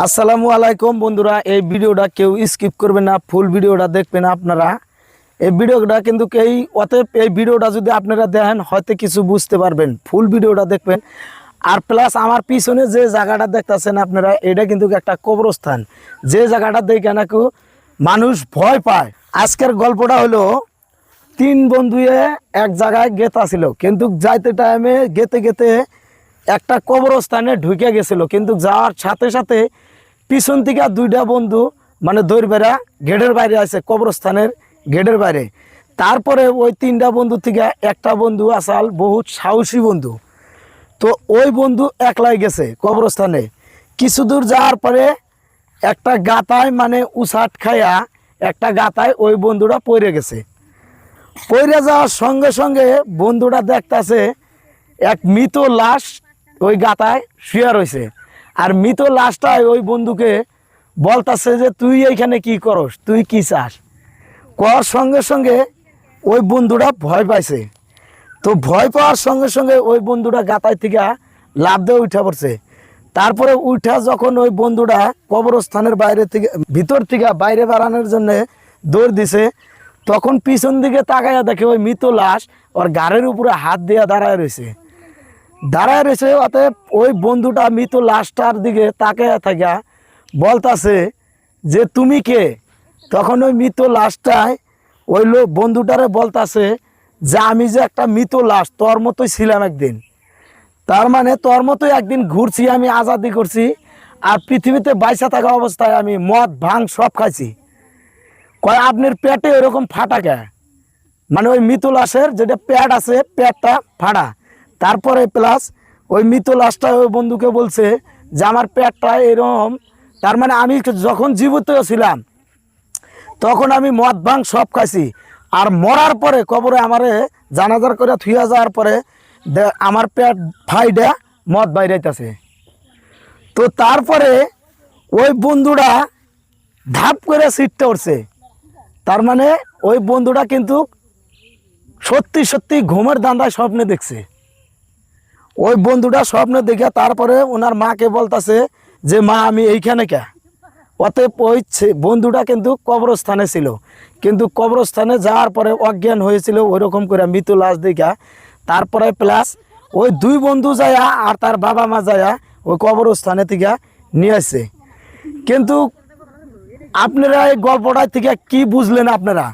আসসালামু আলাইকুম বন্ধুরা, এই ভিডিওটা কেউ স্কিপ করবেন না, ফুল ভিডিওটা দেখবেন আপনারা। এই ভিডিওটা কিন্তু অতএব এই ভিডিওটা যদি আপনারা দেখেন হয়তো কিছু বুঝতে পারবেন, ফুল ভিডিওটা দেখবেন। আর প্লাস আমার পিছনে যে জায়গাটা দেখতেছেন আপনারা, এটা কিন্তু একটা কবরস্থান, যে জায়গাটা দেখে নাকি মানুষ ভয় পায়। আজকের গল্পটা হলো, তিন বন্ধুয়ে এক জায়গায় গেতা ছিল, কিন্তু যাইতে টাইমে গেতে গেতে একটা কবরস্থানে ঢুকে গেছিল, কিন্তু যাওয়ার সাথে সাথে পিছন থেকে দুইটা বন্ধু মানে দৈরবেরা গেটের বাইরে আছে, কবরস্থানের গেটের বাইরে। তারপরে ওই তিনটা বন্ধু থেকে একটা বন্ধু আসাল বহুত সাহসী বন্ধু, তো ওই বন্ধু একলাই গেছে কবরস্থানে। কিছু দূর যাওয়ার পরে একটা গাতায় মানে উসাট খাইয়া একটা গাতায় ওই বন্ধুটা পড়ে গেছে। পড়ে যাওয়ার সঙ্গে সঙ্গে বন্ধুটা দেখতাছে এক মৃত লাশ ওই গাতায় শুয়ে রয়েছে। আর মৃত লাশটায় ওই বন্ধুকে বলতাছে যে তুই এইখানে কি করস, তুই কি চাস। করার সঙ্গে সঙ্গে ওই বন্ধুটা ভয় পাইছে। তো ভয় পাওয়ার সঙ্গে সঙ্গে ওই বন্ধুটা গাতায় থেকে লাফ দিয়ে উঠা পড়ছে। তারপরে উঠা যখন ওই বন্ধুটা কবরস্থানের বাইরে থেকে ভিতর থেকে বাইরে বেড়ানোর জন্য দৌড় দিছে, তখন পিছন দিকে তাকাইয়া দেখে ওই মৃত লাশ ওর গাড়ির উপরে হাত দিয়ে দাঁড়ায় রয়েছে। অতএব ওই বন্ধুটা মৃত লাশটার দিকে তাকাইয়া থাকা বলতাছে যে তুমি কে। তখন ওই মৃত লাশটায় ওই বন্ধুটারে বলতাছে যে আমি যে একটা মৃত লাশ, তোর মতোই ছিলাম একদিন। তার মানে তোর মতোই একদিন ঘুরছি, আমি আজাদি করছি, আর পৃথিবীতে বাইসা থাকা অবস্থায় আমি মদ ভাং সব খাইছি। কয় আপনার পেটে ওইরকম ফাটা কে, মানে ওই মৃত লাশের যেটা পেট আছে পেটটা ফাটা। তারপরে প্লাস ওই মৃত লাশটা ওই বন্ধুকে বলছে যে আমার পেটটা এরকম, তার মানে আমি যখন জীবিত ছিলাম তখন আমি মদ ভাং সব খাইছি, আর মরার পরে কবরে আমারে জানাজার করে থুয়া যাওয়ার পরে আমার পেট ফাইডা মদ বাইরাইতেছে। তো তারপরে ওই বন্ধুটা ধাপ করে সিটটা উঠছে। তার মানে ওই বন্ধুটা কিন্তু সত্যি সত্যি ঘুমের ধান্দায় স্বপ্নে দেখছে। ওই বন্ধুটা স্বপ্নে দেখে তারপরে ওনার মাকে বলতেছে যে মা আমি এইখানে কে। অতএব ওই বন্ধুটা কিন্তু কবরস্থানে ছিল, কিন্তু কবরস্থানে যাওয়ার পরে অজ্ঞান হয়েছিল ওইরকম করে মৃত লাশ দেখা। তারপরে প্লাস ওই দুই বন্ধু যায়া আর তার বাবা মা যায়া ওই কবরস্থানে থেকে নিয়ে আসছে। কিন্তু আপনারা এই গল্পটা থেকে কি বুঝলেন আপনারা?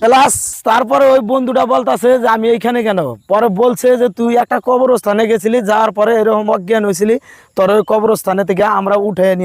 প্লাস তারপরে ওই বন্ধুটা বলতেছে যে আমি এইখানে কেন। পরে বলছে যে তুই একটা কবরস্থানে গেছিলি, যাওয়ার পরে এরকম অজ্ঞান হয়েছিলি, তোর ওই কবরস্থানে থেকে আমরা উঠে নিয়ে